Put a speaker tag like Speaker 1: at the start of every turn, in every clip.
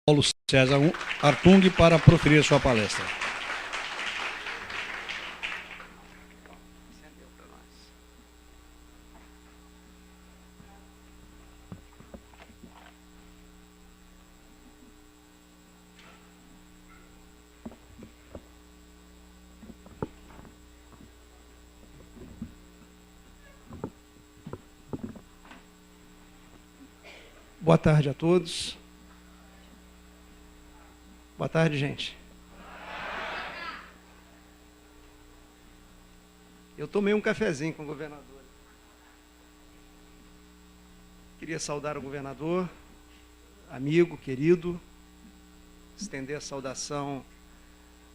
Speaker 1: Paulo César Artung para proferir sua palestra. Boa tarde a todos. Boa tarde, gente. Eu tomei um cafezinho com o governador. Queria saudar o governador, amigo, querido, estender a saudação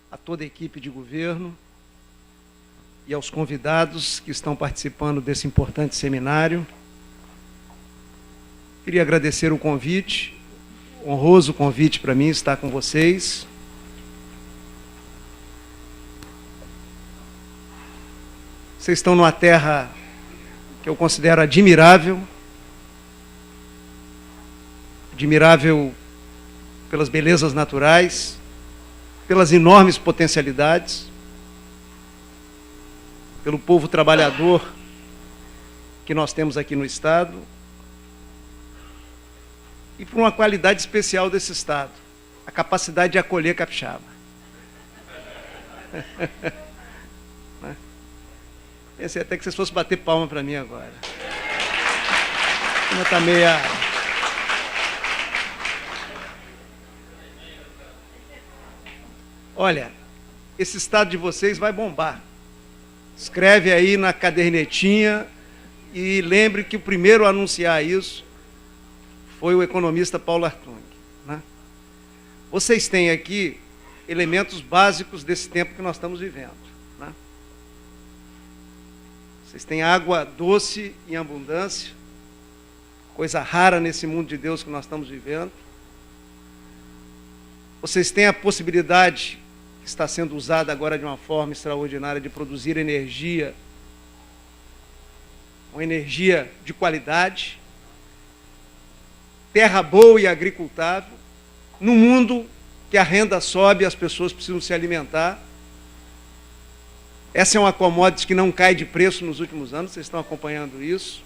Speaker 1: a toda a equipe de governo e aos convidados que estão participando desse importante seminário. Queria agradecer o convite, honroso convite para mim estar com vocês. Vocês estão numa terra que eu considero admirável pelas belezas naturais, pelas enormes potencialidades, pelo povo trabalhador que nós temos aqui no Estado, e por uma qualidade especial desse Estado, a capacidade de acolher capixaba. Pensei até que vocês fossem bater palma para mim agora. Uma tá meia... Olha, esse Estado de vocês vai bombar. Escreve aí na cadernetinha e lembre que o primeiro a anunciar isso foi o economista Paulo Artung, né? Vocês têm aqui elementos básicos desse tempo que nós estamos vivendo, né? Vocês têm água doce em abundância, coisa rara nesse mundo de Deus que nós estamos vivendo. Vocês têm a possibilidade, que está sendo usada agora de uma forma extraordinária, de produzir energia, uma energia de qualidade, terra boa e agricultável, num mundo que a renda sobe e as pessoas precisam se alimentar. Essa é uma commodity que não cai de preço nos últimos anos, vocês estão acompanhando isso.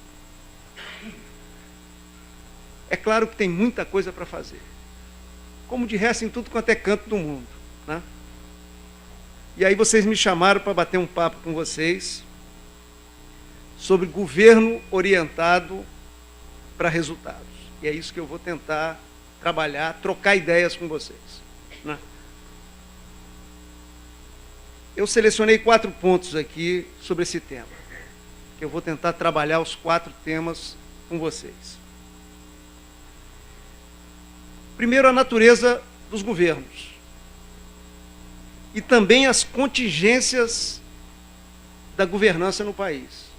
Speaker 1: É claro que tem muita coisa para fazer, como de resto em tudo quanto é canto do mundo, né? E aí vocês me chamaram para bater um papo com vocês sobre governo orientado para resultados. E é isso que eu vou tentar trabalhar, trocar ideias com vocês, né? Eu selecionei 4 pontos aqui sobre esse tema, que eu vou tentar trabalhar os 4 temas com vocês. Primeiro, a natureza dos governos e também as contingências da governança no país.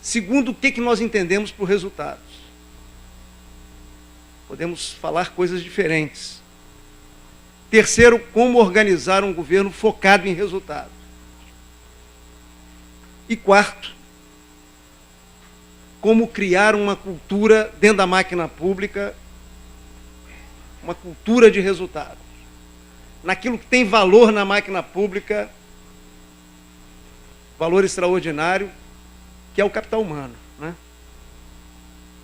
Speaker 1: Segundo, o que nós entendemos por resultados. Podemos falar coisas diferentes. Terceiro, como organizar um governo focado em resultados. E quarto, como criar uma cultura dentro da máquina pública, uma cultura de resultados. Naquilo que tem valor na máquina pública, valor extraordinário, que é o capital humano, né?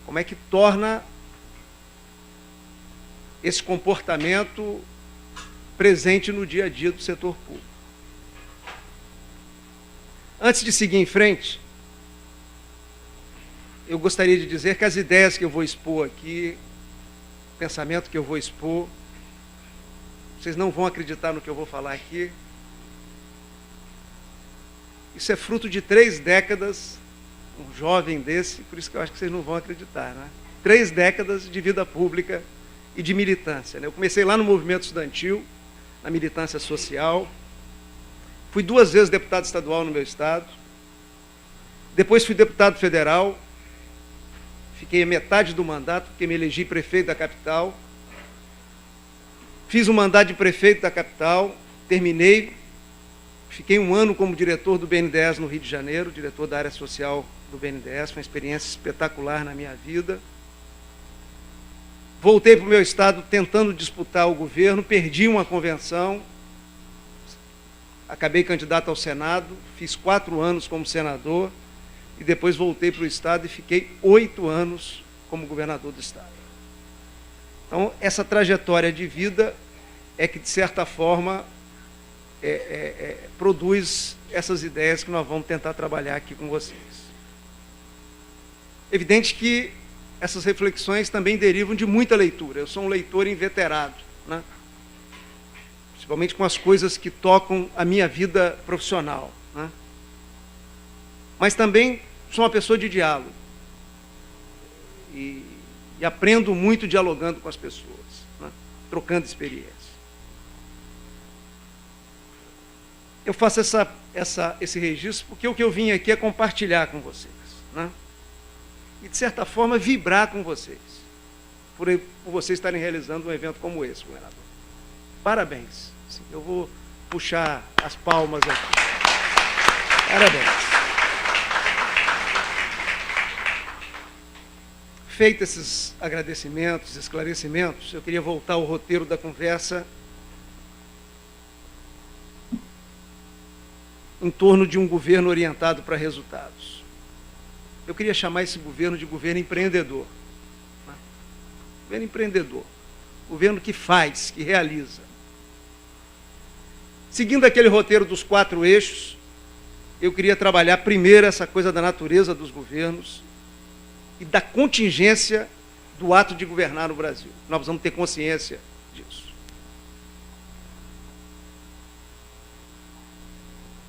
Speaker 1: Como é que torna esse comportamento presente no dia a dia do setor público. Antes de seguir em frente, eu gostaria de dizer que as ideias que eu vou expor aqui, o pensamento que eu vou expor, vocês não vão acreditar no que eu vou falar aqui. Isso é fruto de 3 décadas, um jovem desse, por isso que eu acho que vocês não vão acreditar, né? 3 décadas de vida pública e de militância, né? Eu comecei lá no movimento estudantil, na militância social, fui 2 vezes deputado estadual no meu estado, depois fui deputado federal, fiquei a metade do mandato, porque me elegi prefeito da capital, fiz o mandato de prefeito da capital, terminei, fiquei 1 ano como diretor do BNDES no Rio de Janeiro, diretor da área social do BNDES, foi uma experiência espetacular na minha vida. voltei para o meu estado tentando disputar o governo, perdi uma convenção, acabei candidato ao Senado, fiz 4 anos como senador, e depois voltei para o estado e fiquei 8 anos como governador do estado. Então, essa trajetória de vida é que, de certa forma, produz essas ideias que nós vamos tentar trabalhar aqui com vocês. Evidente que essas reflexões também derivam de muita leitura. Eu sou um leitor inveterado, né? Principalmente com as coisas que tocam a minha vida profissional, né? Mas também sou uma pessoa de diálogo. E aprendo muito dialogando com as pessoas, né? Trocando experiências. Eu faço esse registro porque o que eu vim aqui é compartilhar com vocês, né? E, de certa forma, vibrar com vocês, por vocês estarem realizando um evento como esse, governador. Parabéns. Sim, eu vou puxar as palmas aqui. Parabéns. Feito esses agradecimentos, esclarecimentos, eu queria voltar ao roteiro da conversa em torno de um governo orientado para resultados. Eu queria chamar esse governo de governo empreendedor. Né? Governo empreendedor. Governo que faz, que realiza. Seguindo aquele roteiro dos 4 eixos, eu queria trabalhar primeiro essa coisa da natureza dos governos e da contingência do ato de governar no Brasil. Nós precisamos ter consciência disso.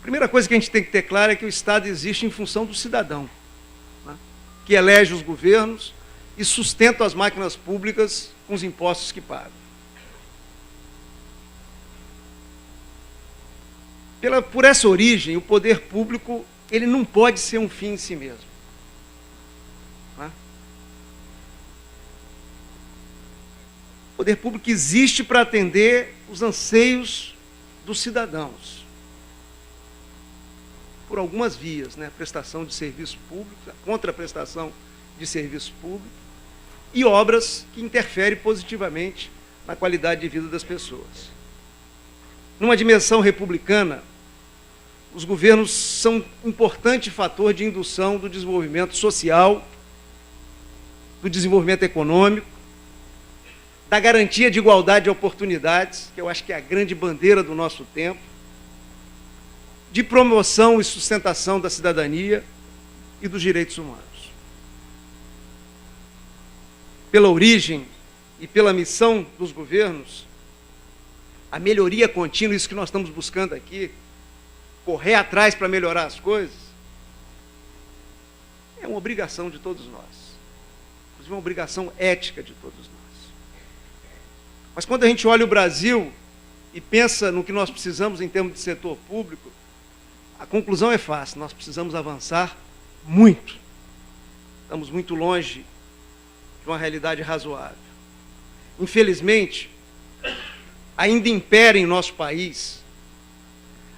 Speaker 1: A primeira coisa que a gente tem que ter claro é que o Estado existe em função do cidadão, né? Que elege os governos e sustenta as máquinas públicas com os impostos que pagam. Por essa origem, o poder público ele não pode ser um fim em si mesmo. Né? O poder público existe para atender os anseios dos cidadãos. Por algumas vias, né? Prestação de serviço público, a contraprestação de serviço público e obras que interferem positivamente na qualidade de vida das pessoas. Numa dimensão republicana, os governos são um importante fator de indução do desenvolvimento social, do desenvolvimento econômico, da garantia de igualdade de oportunidades, que eu acho que é a grande bandeira do nosso tempo, de promoção e sustentação da cidadania e dos direitos humanos. Pela origem e pela missão dos governos, a melhoria contínua, isso que nós estamos buscando aqui, correr atrás para melhorar as coisas, é uma obrigação de todos nós. Inclusive uma obrigação ética de todos nós. Mas quando a gente olha o Brasil e pensa no que nós precisamos em termos de setor público, a conclusão é fácil, nós precisamos avançar muito. Estamos muito longe de uma realidade razoável. Infelizmente, ainda impera em nosso país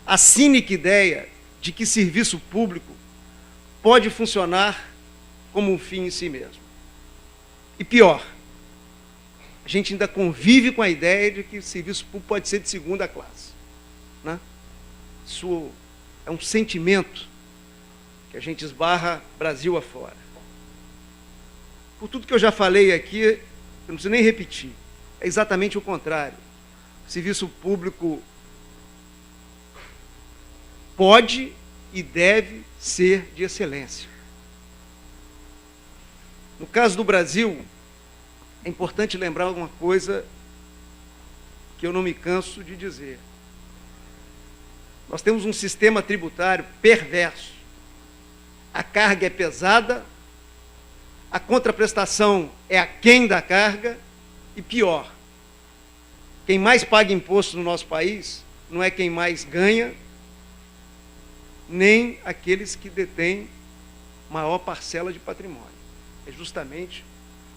Speaker 1: a cínica ideia de que serviço público pode funcionar como um fim em si mesmo. E pior, a gente ainda convive com a ideia de que o serviço público pode ser de segunda classe. Né? Isso é um sentimento que a gente esbarra Brasil afora. Por tudo que eu já falei aqui, eu não preciso nem repetir, é exatamente o contrário. O serviço público pode e deve ser de excelência. No caso do Brasil, é importante lembrar uma coisa que eu não me canso de dizer. Nós temos um sistema tributário perverso. A carga é pesada, a contraprestação é aquém da carga e pior, quem mais paga imposto no nosso país não é quem mais ganha, nem aqueles que detêm maior parcela de patrimônio. É justamente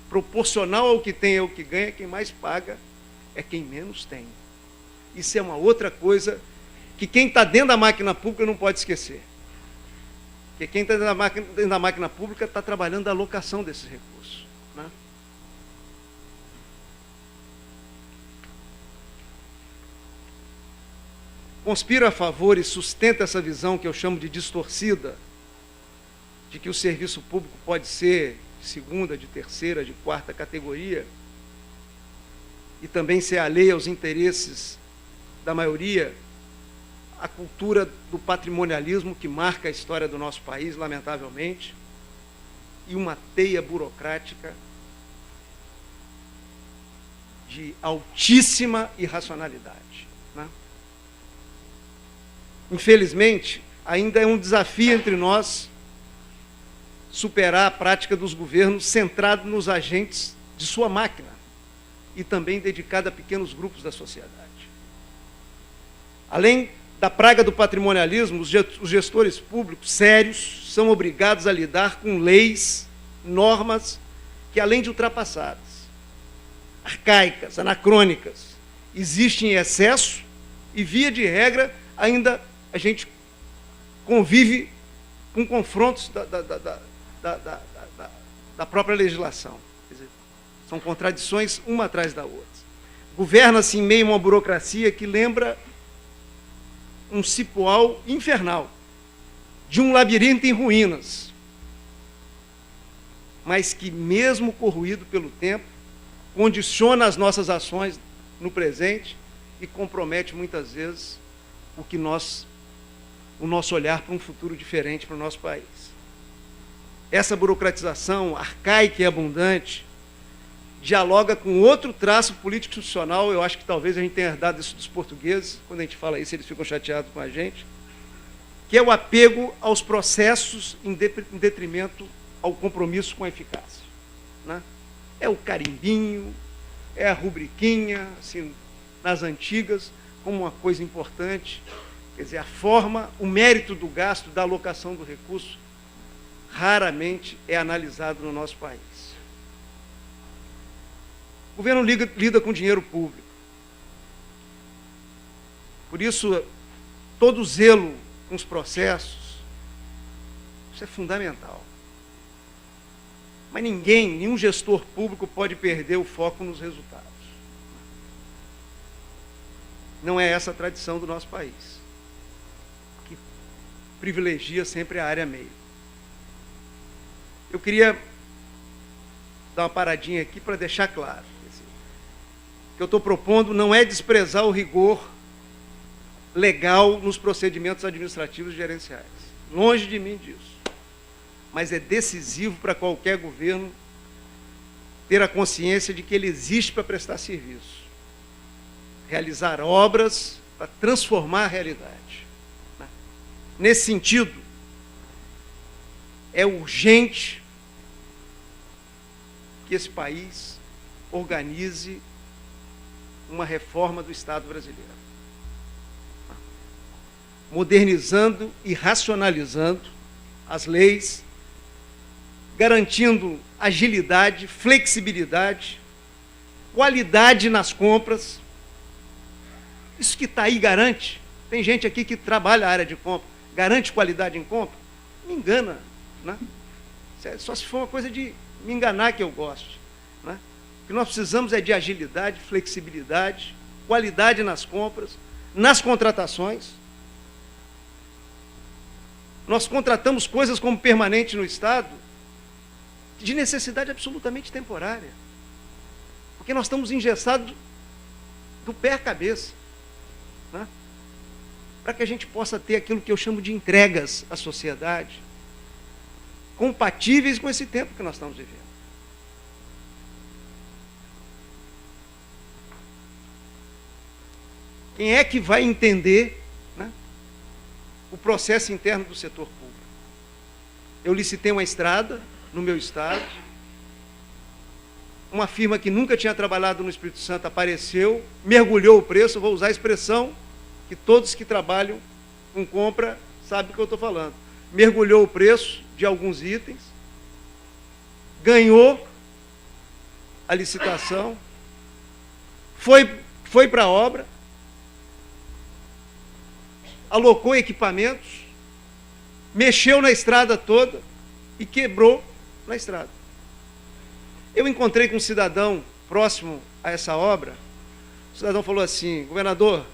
Speaker 1: proporcional ao que tem e ao que ganha, quem mais paga é quem menos tem. Isso é uma outra coisa que quem está dentro da máquina pública não pode esquecer. Porque quem está dentro da máquina pública está trabalhando a alocação desses recursos. Né? conspira a favor e sustenta essa visão que eu chamo de distorcida, de que o serviço público pode ser de segunda, de terceira, de quarta categoria, e também ser alheio aos interesses da maioria, a cultura do patrimonialismo que marca a história do nosso país, lamentavelmente, e uma teia burocrática de altíssima irracionalidade, né? Infelizmente, ainda é um desafio entre nós superar a prática dos governos centrado nos agentes de sua máquina e também dedicado a pequenos grupos da sociedade. Além da praga do patrimonialismo, os gestores públicos sérios são obrigados a lidar com leis, normas que, além de ultrapassadas, arcaicas, anacrônicas, existem em excesso e, via de regra, ainda a gente convive com confrontos da própria legislação. Quer dizer, são contradições uma atrás da outra. Governa-se em meio a uma burocracia que lembra um cipoal infernal, de um labirinto em ruínas, mas que, mesmo corroído pelo tempo, condiciona as nossas ações no presente e compromete, muitas vezes, o nosso olhar para um futuro diferente para o nosso país. Essa burocratização arcaica e abundante dialoga com outro traço político-institucional, eu acho que talvez a gente tenha herdado isso dos portugueses, quando a gente fala isso, eles ficam chateados com a gente, que é o apego aos processos em detrimento ao compromisso com a eficácia, né? É o carimbinho, é a rubriquinha, assim, nas antigas, como uma coisa importante. Quer dizer, a forma, o mérito do gasto, da alocação do recurso, raramente é analisado no nosso país. O governo lida com dinheiro público. Por isso, todo zelo com os processos, isso é fundamental. Mas nenhum gestor público pode perder o foco nos resultados. Não é essa a tradição do nosso país, que privilegia sempre a área meio. Eu queria dar uma paradinha aqui para deixar claro. O que eu estou propondo não é desprezar o rigor legal nos procedimentos administrativos e gerenciais. Longe de mim disso. Mas é decisivo para qualquer governo ter a consciência de que ele existe para prestar serviço, realizar obras para transformar a realidade. Nesse sentido, é urgente que esse país organize uma reforma do Estado brasileiro, modernizando e racionalizando as leis, garantindo agilidade, flexibilidade, qualidade nas compras. Isso que está aí garante. Tem gente aqui que trabalha a área de compra, garante qualidade em compra? Me engana, né? Só se for uma coisa de me enganar que eu gosto, né? O que nós precisamos é de agilidade, flexibilidade, qualidade nas compras, nas contratações. Nós contratamos coisas como permanente no Estado, de necessidade absolutamente temporária, porque nós estamos engessados do pé à cabeça, né? Para que a gente possa ter aquilo que eu chamo de entregas à sociedade, compatíveis com esse tempo que nós estamos vivendo. Quem é que vai entender, né, o processo interno do setor público? Eu licitei uma estrada no meu estado, uma firma que nunca tinha trabalhado no Espírito Santo apareceu, mergulhou o preço, vou usar a expressão que todos que trabalham com compra sabem do que eu estou falando. Mergulhou o preço de alguns itens, ganhou a licitação, foi para a obra, alocou equipamentos, mexeu na estrada toda e quebrou na estrada. Eu encontrei com um cidadão próximo a essa obra. O cidadão falou assim: governador,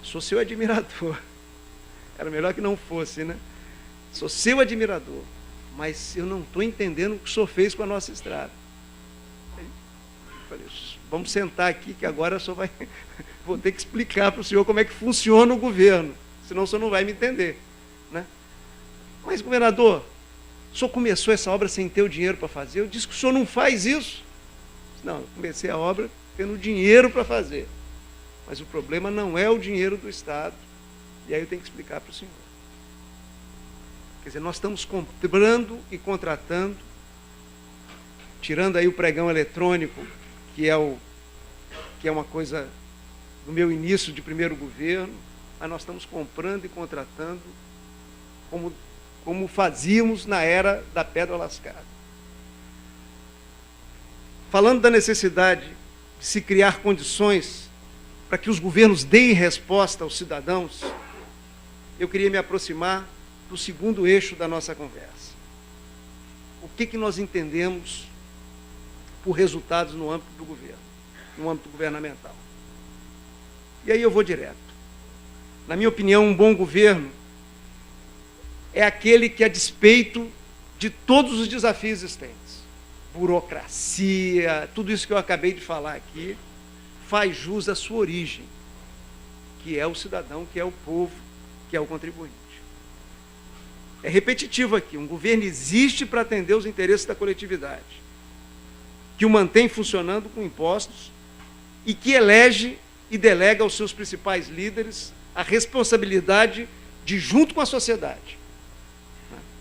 Speaker 1: Sou seu admirador. Era melhor que não fosse, né? Sou seu admirador, mas eu não estou entendendo o que o senhor fez com a nossa estrada. Aí, eu falei, vamos sentar aqui que agora o senhor vai... Vou ter que explicar para o senhor como é que funciona o governo, senão o senhor não vai me entender, né? Mas, governador, o senhor começou essa obra sem ter o dinheiro para fazer? Eu disse que o senhor não faz isso. Não, eu comecei a obra tendo dinheiro para fazer. Mas o problema não é o dinheiro do Estado. E aí eu tenho que explicar para o senhor. Quer dizer, nós estamos comprando e contratando, tirando aí o pregão eletrônico, que é uma coisa do meu início de primeiro governo, mas nós estamos comprando e contratando como fazíamos na era da pedra lascada. Falando da necessidade de se criar condições para que os governos deem resposta aos cidadãos, eu queria me aproximar do segundo eixo da nossa conversa. O que nós entendemos por resultados no âmbito do governo, no âmbito governamental? E aí eu vou direto. Na minha opinião, um bom governo é aquele que, a despeito de todos os desafios existentes, burocracia, tudo isso que eu acabei de falar aqui, faz jus à sua origem, que é o cidadão, que é o povo, que é o contribuinte. É repetitivo aqui, um governo existe para atender os interesses da coletividade, que o mantém funcionando com impostos e que elege e delega aos seus principais líderes a responsabilidade de, junto com a sociedade,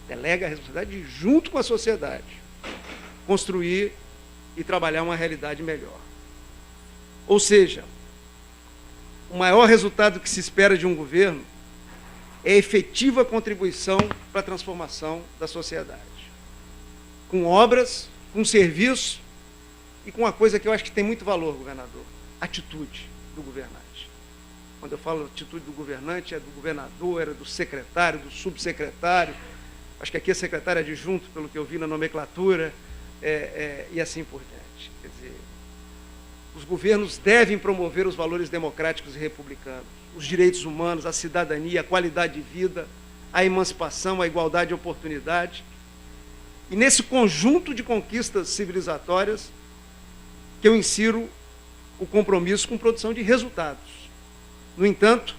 Speaker 1: delega a responsabilidade de, junto com a sociedade, construir e trabalhar uma realidade melhor. Ou seja, o maior resultado que se espera de um governo é a efetiva contribuição para a transformação da sociedade, com obras, com serviços e com uma coisa que eu acho que tem muito valor, governador: atitude do governante. Quando eu falo atitude do governante, é do governador, é do secretário, do subsecretário, acho que aqui é secretário adjunto, pelo que eu vi na nomenclatura, e assim por diante. Quer dizer, os governos devem promover os valores democráticos e republicanos, os direitos humanos, a cidadania, a qualidade de vida, a emancipação, a igualdade de oportunidade. E nesse conjunto de conquistas civilizatórias que eu insiro o compromisso com produção de resultados. No entanto,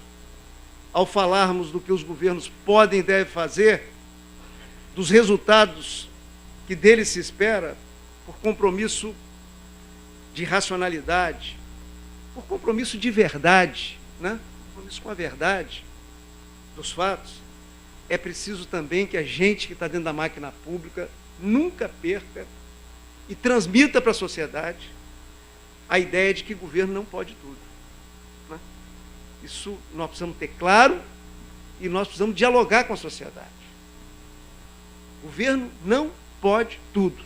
Speaker 1: ao falarmos do que os governos podem e devem fazer, dos resultados que deles se espera, por compromisso de racionalidade, por compromisso de verdade, né? Compromisso com a verdade dos fatos, é preciso também que a gente que está dentro da máquina pública nunca perca e transmita para a sociedade a ideia de que o governo não pode tudo, né? Isso nós precisamos ter claro e nós precisamos dialogar com a sociedade. O governo não pode tudo.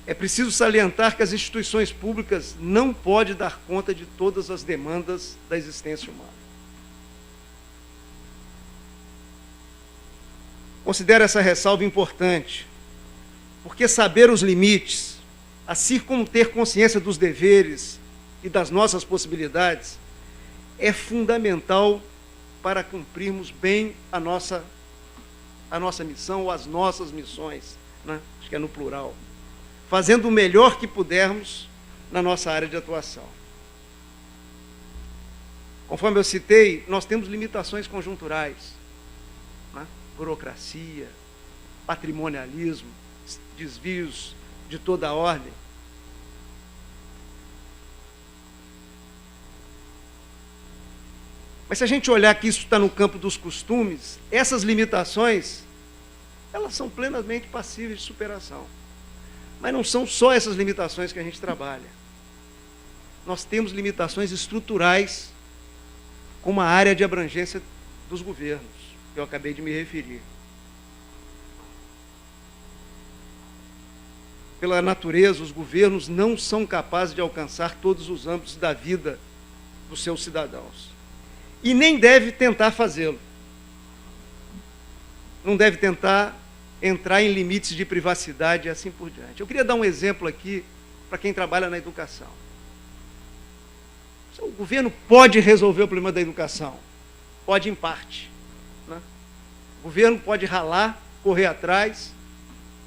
Speaker 1: É preciso salientar que as instituições públicas não podem dar conta de todas as demandas da existência humana. Considero essa ressalva importante, porque saber os limites, assim como ter consciência dos deveres e das nossas possibilidades, é fundamental para cumprirmos bem a nossa missão ou as nossas missões, né? Acho que é no plural, fazendo o melhor que pudermos na nossa área de atuação. Conforme eu citei, nós temos limitações conjunturais, né? Burocracia, patrimonialismo, desvios de toda a ordem. Mas se a gente olhar que isso está no campo dos costumes, essas limitações, elas são plenamente passíveis de superação. Mas não são só essas limitações que a gente trabalha. Nós temos limitações estruturais, como a área de abrangência dos governos, que eu acabei de me referir. Pela natureza, os governos não são capazes de alcançar todos os âmbitos da vida dos seus cidadãos. E nem deve tentar fazê-lo. Não deve tentar entrar em limites de privacidade e assim por diante. Eu queria dar um exemplo aqui, para quem trabalha na educação. O governo pode resolver o problema da educação, pode em parte, né? O governo pode ralar, correr atrás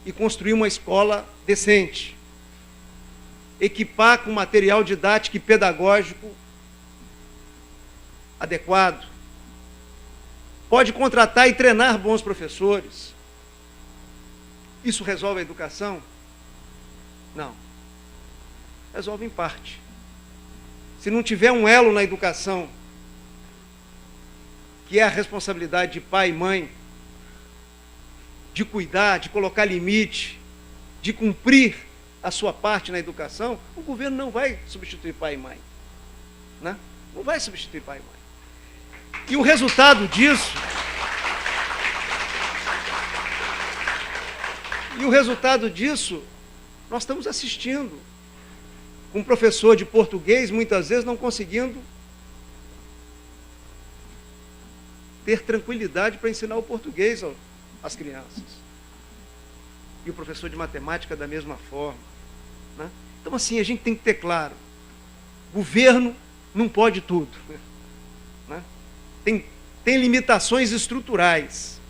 Speaker 1: e construir uma escola decente, equipar com material didático e pedagógico adequado, pode contratar e treinar bons professores. Isso resolve a educação? Não. Resolve em parte. Se não tiver um elo na educação, que é a responsabilidade de pai e mãe, de cuidar, de colocar limite, de cumprir a sua parte na educação, o governo não vai substituir pai e mãe, né? Não vai substituir pai e mãe. E o resultado disso, nós estamos assistindo. Um professor de português, muitas vezes, não conseguindo ter tranquilidade para ensinar o português às crianças. E o professor de matemática da mesma forma, né? Então, assim, a gente tem que ter claro, governo não pode tudo, né? Tem limitações estruturais.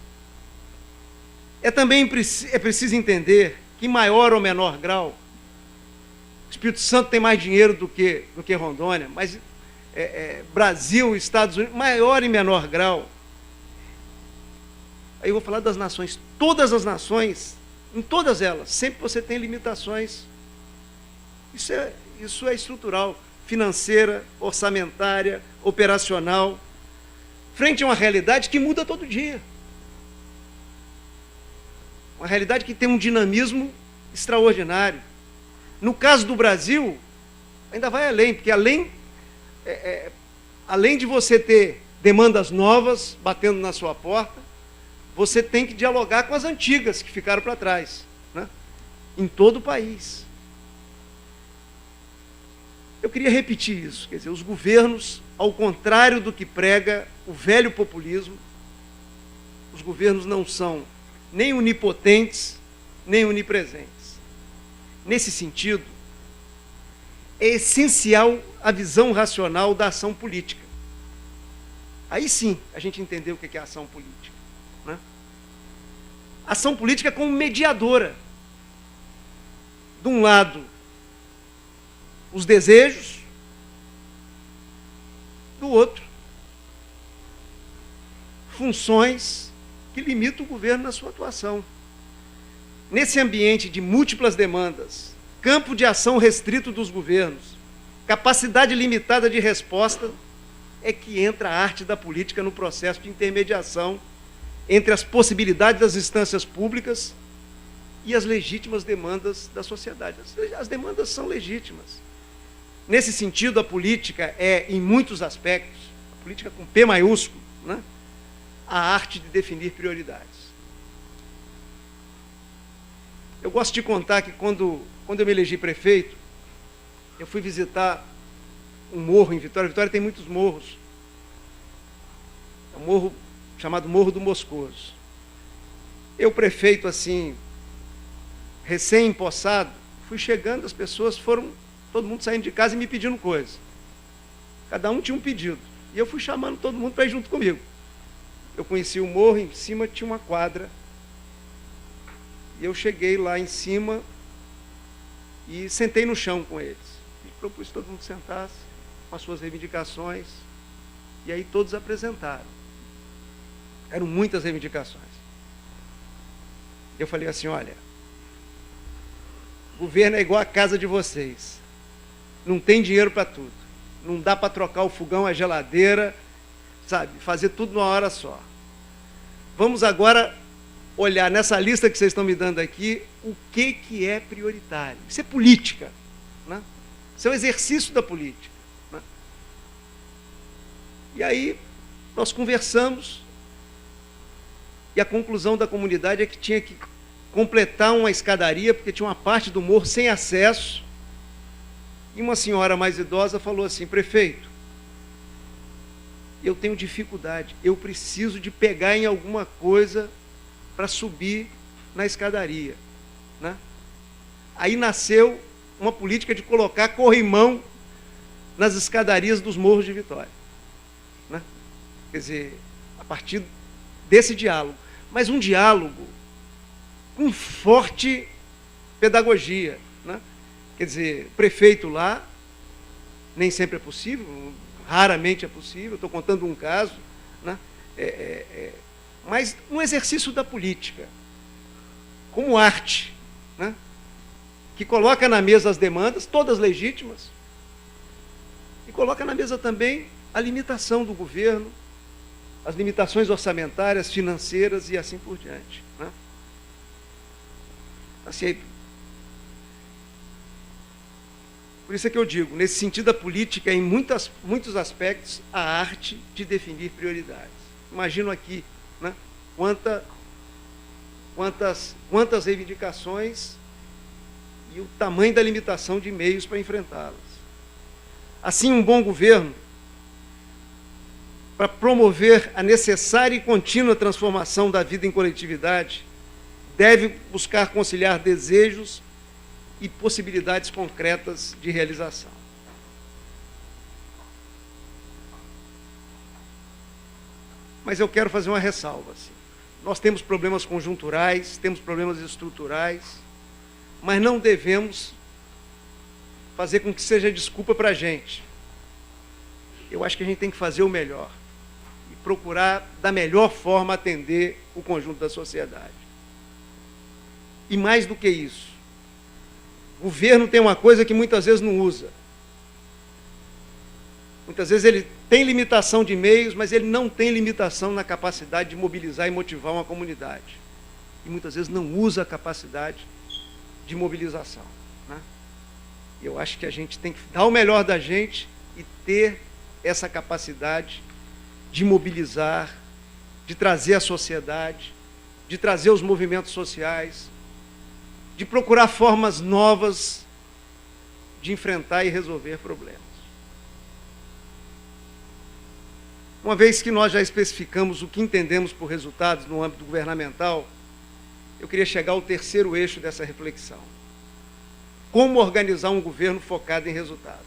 Speaker 1: Também é preciso entender que, em maior ou menor grau, o Espírito Santo tem mais dinheiro do que Rondônia, mas Brasil, Estados Unidos, maior e menor grau. Aí eu vou falar das nações. Todas as nações, em todas elas, sempre você tem limitações. Isso é estrutural, financeira, orçamentária, operacional, frente a uma realidade que muda todo dia. Uma realidade que tem um dinamismo extraordinário. No caso do Brasil, ainda vai além, porque além de você ter demandas novas batendo na sua porta, você tem que dialogar com as antigas que ficaram para trás, né? Em todo o país. Eu queria repetir isso, quer dizer, os governos, ao contrário do que prega o velho populismo, os governos não são nem onipotentes, nem onipresentes. Nesse sentido, é essencial a visão racional da ação política. Aí sim, a gente entendeu o que é ação política, né? Ação política como mediadora. De um lado, os desejos, do outro, funções que limitam o governo na sua atuação. Nesse ambiente de múltiplas demandas, campo de ação restrito dos governos, capacidade limitada de resposta, é que entra a arte da política no processo de intermediação entre as possibilidades das instâncias públicas e as legítimas demandas da sociedade. As demandas são legítimas. Nesse sentido, a política é, em muitos aspectos, a política com P maiúsculo, né, a arte de definir prioridades. Eu gosto de contar que quando eu me elegi prefeito, eu fui visitar um morro em Vitória. Vitória tem muitos morros. É um morro chamado Morro do Moscoso. Eu, prefeito, assim, recém-empossado, fui chegando, as pessoas foram, todo mundo saindo de casa e me pedindo coisa. Cada um tinha um pedido. E eu fui chamando todo mundo para ir junto comigo. Eu conheci o morro, em cima tinha uma quadra. E eu cheguei lá em cima e sentei no chão com eles. E propus que todo mundo sentasse com as suas reivindicações. E aí todos apresentaram. Eram muitas reivindicações. Eu falei assim, olha, o governo é igual a casa de vocês. Não tem dinheiro para tudo. Não dá para trocar o fogão, a geladeira, sabe? Fazer tudo numa hora só. Vamos agora olhar nessa lista que vocês estão me dando aqui, o que é prioritário. Isso é política, né? Isso é o exercício da política, né? E aí nós conversamos e a conclusão da comunidade é que tinha que completar uma escadaria, porque tinha uma parte do morro sem acesso. E uma senhora mais idosa falou assim, prefeito, eu tenho dificuldade, eu preciso de pegar em alguma coisa para subir na escadaria, né? Aí nasceu uma política de colocar corrimão nas escadarias dos morros de Vitória, né? Quer dizer, a partir desse diálogo, mas um diálogo com forte pedagogia, né? Quer dizer, o prefeito lá, nem sempre é possível, raramente é possível, estou contando um caso, né? Mas um exercício da política, como arte, né? Que coloca na mesa as demandas, todas legítimas, e coloca na mesa também a limitação do governo, as limitações orçamentárias, financeiras e assim por diante, né? Assim, por isso é que eu digo, nesse sentido, a política é, em muitos aspectos, a arte de definir prioridades. Imagino aqui, né, quantas reivindicações e o tamanho da limitação de meios para enfrentá-las. Assim, um bom governo, para promover a necessária e contínua transformação da vida em coletividade, deve buscar conciliar desejos e possibilidades concretas de realização. Mas eu quero fazer uma ressalva. Assim. Nós temos problemas conjunturais, temos problemas estruturais, mas não devemos fazer com que seja desculpa para a gente. Eu acho que a gente tem que fazer o melhor e procurar, da melhor forma, atender o conjunto da sociedade. E mais do que isso, o governo tem uma coisa que muitas vezes não usa. Muitas vezes ele tem limitação de meios, mas ele não tem limitação na capacidade de mobilizar e motivar uma comunidade. E muitas vezes não usa a capacidade de mobilização, né? Eu acho que a gente tem que dar o melhor da gente e ter essa capacidade de mobilizar, de trazer a sociedade, de trazer os movimentos sociais, de procurar formas novas de enfrentar e resolver problemas. Uma vez que nós já especificamos o que entendemos por resultados no âmbito governamental, eu queria chegar ao terceiro eixo dessa reflexão. Como organizar um governo focado em resultado?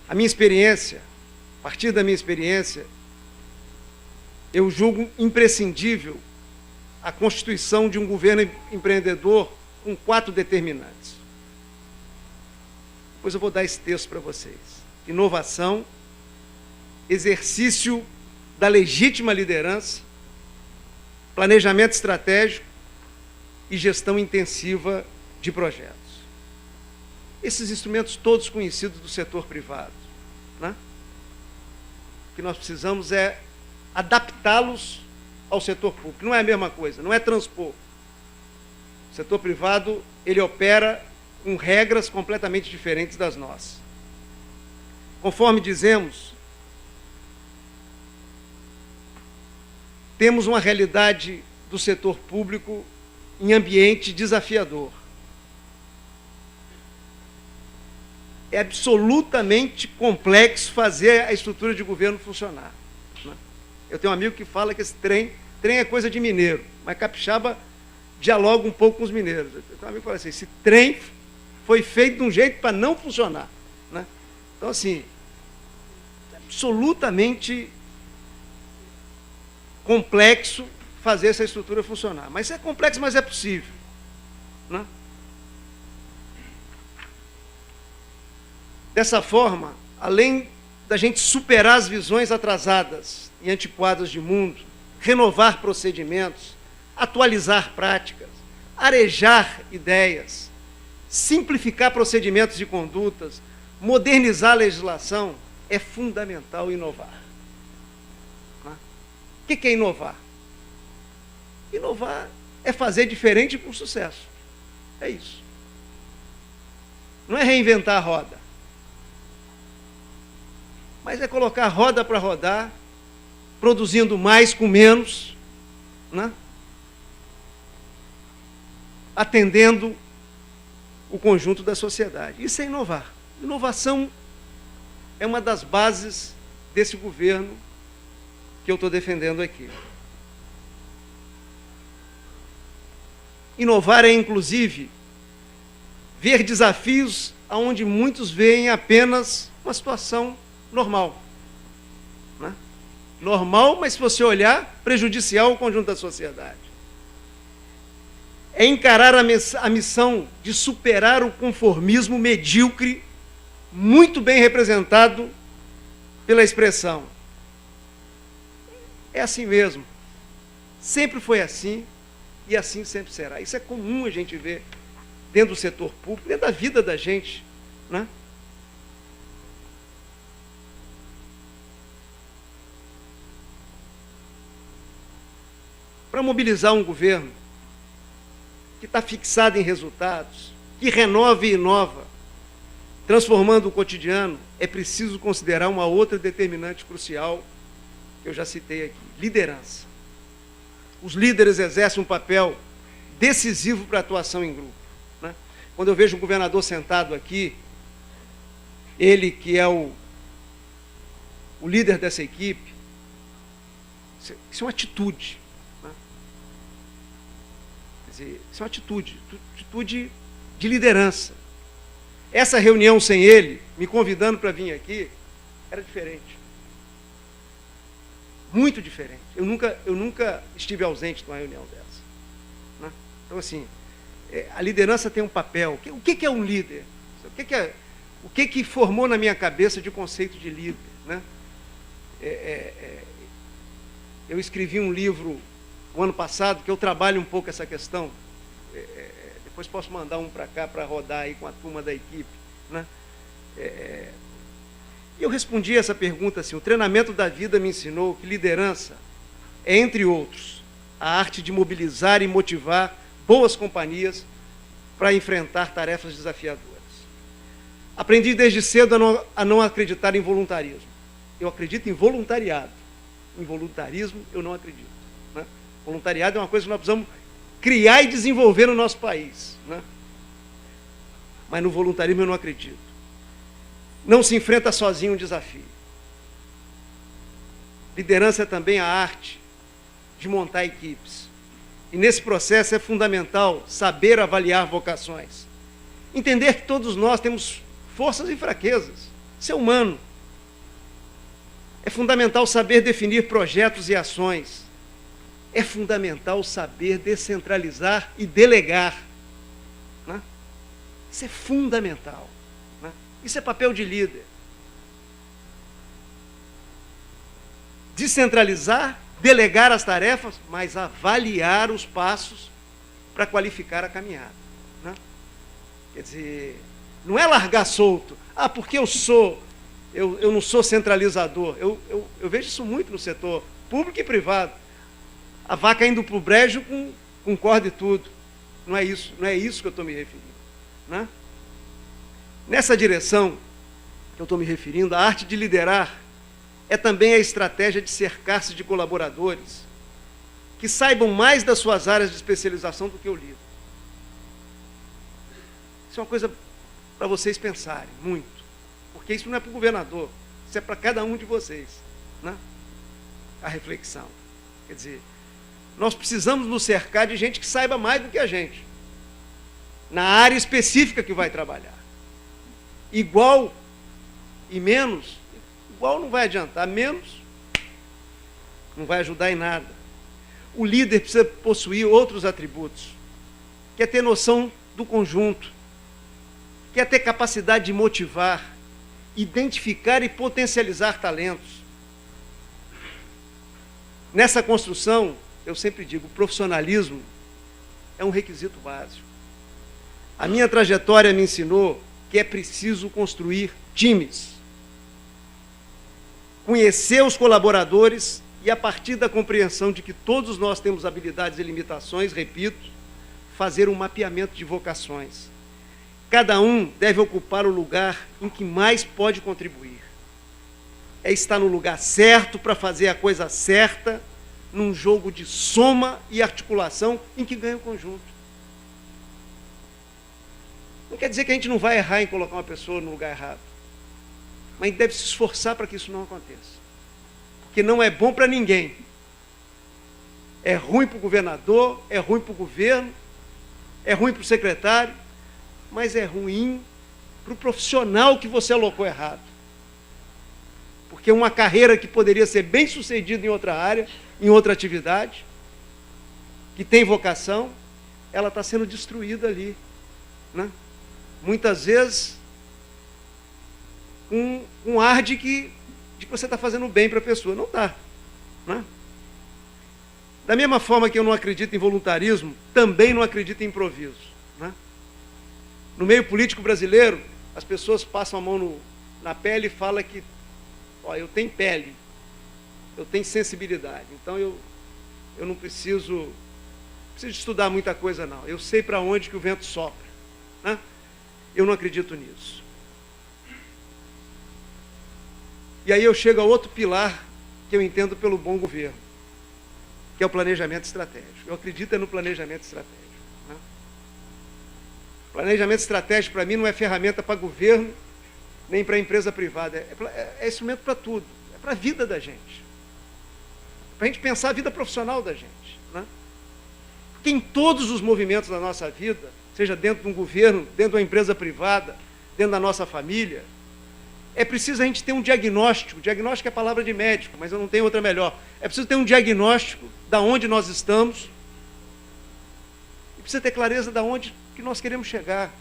Speaker 1: A minha experiência, a partir da minha experiência, eu julgo imprescindível a constituição de um governo empreendedor com 4 determinantes. Depois eu vou dar esse texto para vocês. Inovação, exercício da legítima liderança, planejamento estratégico e gestão intensiva de projetos. Esses instrumentos todos conhecidos do setor privado, né? O que nós precisamos é adaptá-los ao setor público. Não é a mesma coisa, não é transpor. O setor privado, ele opera com regras completamente diferentes das nossas. Conforme dizemos, temos uma realidade do setor público em ambiente desafiador. É absolutamente complexo fazer a estrutura de governo funcionar, né? Eu tenho um amigo que fala que esse trem é coisa de mineiro, mas capixaba dialoga um pouco com os mineiros. Eu tenho um amigo que fala assim, esse trem foi feito de um jeito para não funcionar, né? Então, assim, é absolutamente complexo fazer essa estrutura funcionar. Mas é complexo, mas é possível, né? Dessa forma, além da gente superar as visões atrasadas e antiquadas de mundo, renovar procedimentos, atualizar práticas, arejar ideias, simplificar procedimentos e condutas, modernizar a legislação, é fundamental inovar. O que é inovar? Inovar é fazer diferente com sucesso. É isso. Não é reinventar a roda. Mas é colocar roda para rodar, produzindo mais com menos, né? Atendendo o conjunto da sociedade. Isso é inovar. Inovação é uma das bases desse governo que eu estou defendendo aqui. Inovar é, inclusive, ver desafios onde muitos veem apenas uma situação normal. Né? Normal, mas se você olhar, prejudicial ao conjunto da sociedade. É encarar a missão de superar o conformismo medíocre, muito bem representado pela expressão. É assim mesmo. Sempre foi assim e assim sempre será. Isso é comum a gente ver dentro do setor público, dentro da vida da gente, né? Para mobilizar um governo que está fixado em resultados, que renova e inova, transformando o cotidiano, é preciso considerar uma outra determinante crucial, que eu já citei aqui: liderança. Os líderes exercem um papel decisivo para a atuação em grupo. Né? Quando eu vejo o governador sentado aqui, ele que é o líder dessa equipe, isso é uma atitude. Né? Quer dizer, isso é uma atitude de liderança. Essa reunião sem ele, me convidando para vir aqui, era diferente. Muito diferente. Eu nunca estive ausente de uma reunião dessa. Né? Então, assim, a liderança tem um papel. O que é um líder? O que formou na minha cabeça de conceito de líder? Né? Eu escrevi um livro o ano passado que eu trabalho um pouco essa questão. Depois posso mandar um para cá para rodar aí com a turma da equipe. Né? E eu respondi essa pergunta assim: o treinamento da vida me ensinou que liderança é, entre outros, a arte de mobilizar e motivar boas companhias para enfrentar tarefas desafiadoras. Aprendi desde cedo a não acreditar em voluntarismo. Eu acredito em voluntariado. Em voluntarismo eu não acredito. Né? Voluntariado é uma coisa que nós precisamos criar e desenvolver no nosso país. Né? Mas no voluntarismo eu não acredito. Não se enfrenta sozinho um desafio. Liderança é também a arte de montar equipes. E nesse processo é fundamental saber avaliar vocações. Entender que todos nós temos forças e fraquezas. Isso é humano. É fundamental saber definir projetos e ações. É fundamental saber descentralizar e delegar. Né? Isso é fundamental. Né? Isso é papel de líder. Descentralizar, delegar as tarefas, mas avaliar os passos para qualificar a caminhada. Né? Quer dizer, não é largar solto. Ah, porque eu não sou centralizador. Eu vejo isso muito no setor público e privado. A vaca indo para o brejo com corda e tudo. Não é isso que eu estou me referindo. Né? Nessa direção que eu estou me referindo, a arte de liderar é também a estratégia de cercar-se de colaboradores que saibam mais das suas áreas de especialização do que o líder. Isso é uma coisa para vocês pensarem muito, porque isso não é para o governador, isso é para cada um de vocês, né? A reflexão. Quer dizer, nós precisamos nos cercar de gente que saiba mais do que a gente, na área específica que vai trabalhar. Igual e menos, igual não vai adiantar, menos não vai ajudar em nada. O líder precisa possuir outros atributos, quer ter noção do conjunto, quer ter capacidade de motivar, identificar e potencializar talentos. Nessa construção, eu sempre digo, o profissionalismo é um requisito básico. A minha trajetória me ensinou que é preciso construir times, conhecer os colaboradores e, a partir da compreensão de que todos nós temos habilidades e limitações, repito, fazer um mapeamento de vocações. Cada um deve ocupar o lugar em que mais pode contribuir. É estar no lugar certo para fazer a coisa certa, num jogo de soma e articulação em que ganha o conjunto. Não quer dizer que a gente não vai errar em colocar uma pessoa no lugar errado, mas a gente deve se esforçar para que isso não aconteça. Porque não é bom para ninguém. É ruim para o governador, é ruim para o governo, é ruim para o secretário, mas é ruim para o profissional que você alocou errado. Porque uma carreira que poderia ser bem sucedida em outra área, em outra atividade, que tem vocação, ela está sendo destruída ali, né? Muitas vezes com um ar de que você está fazendo bem para a pessoa. Não está, né? Da mesma forma que eu não acredito em voluntarismo, também não acredito em improviso, né? No meio político brasileiro, as pessoas passam a mão na pele e falam que, ó, eu tenho pele, eu tenho sensibilidade, então eu não preciso estudar muita coisa, não. Eu sei para onde que o vento sopra, né? Eu não acredito nisso. E aí eu chego a outro pilar que eu entendo pelo bom governo, que é o planejamento estratégico. Eu acredito no planejamento estratégico, né? Planejamento estratégico, para mim, não é ferramenta para governo, nem para empresa privada. É instrumento para tudo. É para a vida da gente. Para a gente pensar a vida profissional da gente, né? Porque em todos os movimentos da nossa vida, seja dentro de um governo, dentro de uma empresa privada, dentro da nossa família, é preciso a gente ter um diagnóstico. Diagnóstico é a palavra de médico, mas eu não tenho outra melhor. É preciso ter um diagnóstico de onde nós estamos e precisa ter clareza de onde que nós queremos chegar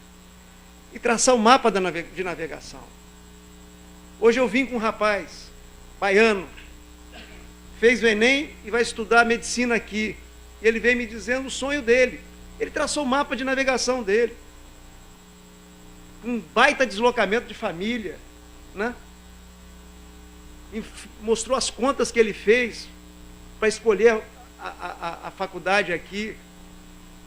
Speaker 1: e traçar o mapa de navegação. Hoje eu vim com um rapaz baiano, fez o Enem e vai estudar medicina aqui. E ele veio me dizendo o sonho dele. Ele traçou o mapa de navegação dele. Um baita deslocamento de família, né? E mostrou as contas que ele fez para escolher a faculdade aqui.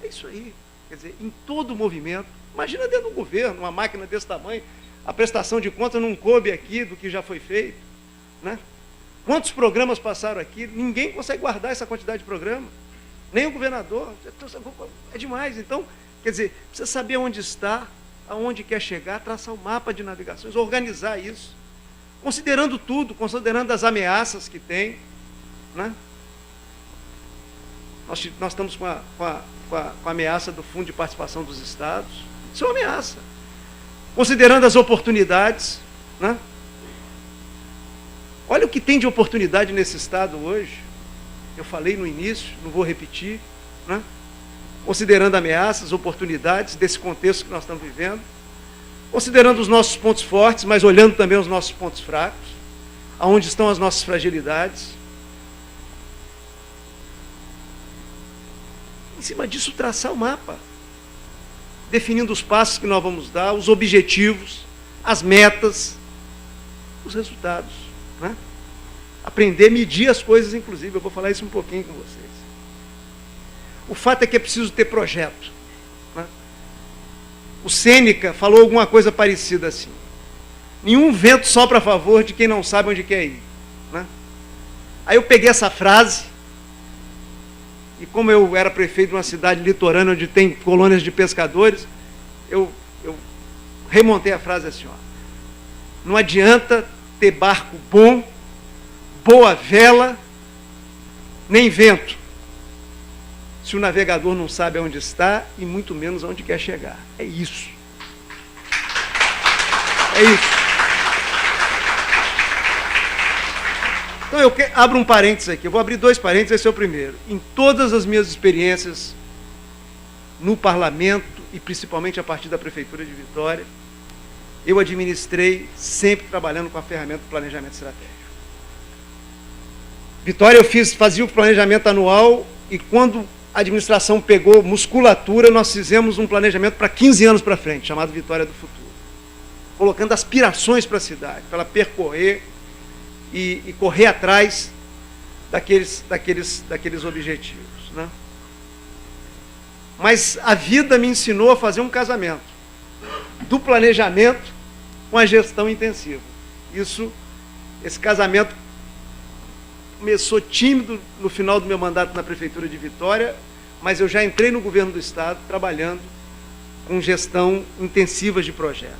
Speaker 1: É isso aí. Quer dizer, em todo movimento, imagina dentro do governo, uma máquina desse tamanho, a prestação de contas não coube aqui do que já foi feito, né? Quantos programas passaram aqui? Ninguém consegue guardar essa quantidade de programa, nem o governador. É demais. Então, quer dizer, precisa saber onde está, aonde quer chegar, traçar um mapa de navegações, organizar isso, considerando tudo, considerando as ameaças que tem, né? Nós estamos com a ameaça do Fundo de Participação dos Estados. Isso é uma ameaça. Considerando as oportunidades, né? Olha o que tem de oportunidade nesse Estado hoje. Eu falei no início, não vou repetir, né? Considerando ameaças, oportunidades desse contexto que nós estamos vivendo, considerando os nossos pontos fortes, mas olhando também os nossos pontos fracos, aonde estão as nossas fragilidades. Em cima disso, traçar o mapa, definindo os passos que nós vamos dar, os objetivos, as metas, os resultados, né? Aprender a medir as coisas, inclusive. Eu vou falar isso um pouquinho com vocês. O fato é que é preciso ter projeto, né? O Sêneca falou alguma coisa parecida assim: nenhum vento sopra a favor de quem não sabe onde quer ir, né? Aí eu peguei essa frase, e como eu era prefeito de uma cidade litorânea onde tem colônias de pescadores, eu remontei a frase assim, ó: não adianta ter barco bom, boa vela, nem vento, se o navegador não sabe onde está e muito menos onde quer chegar. É isso. É isso. Então eu abro um parênteses aqui, eu vou abrir 2 parênteses, esse é o primeiro. Em todas as minhas experiências no parlamento, e principalmente a partir da Prefeitura de Vitória, eu administrei sempre trabalhando com a ferramenta do planejamento estratégico. Vitória eu fazia o planejamento anual, e quando a administração pegou musculatura, nós fizemos um planejamento para 15 anos para frente, chamado Vitória do Futuro, colocando aspirações para a cidade, para ela percorrer e correr atrás daqueles objetivos, né? Mas a vida me ensinou a fazer um casamento do planejamento com a gestão intensiva. Esse casamento começou tímido no final do meu mandato na Prefeitura de Vitória, mas eu já entrei no governo do Estado trabalhando com gestão intensiva de projetos.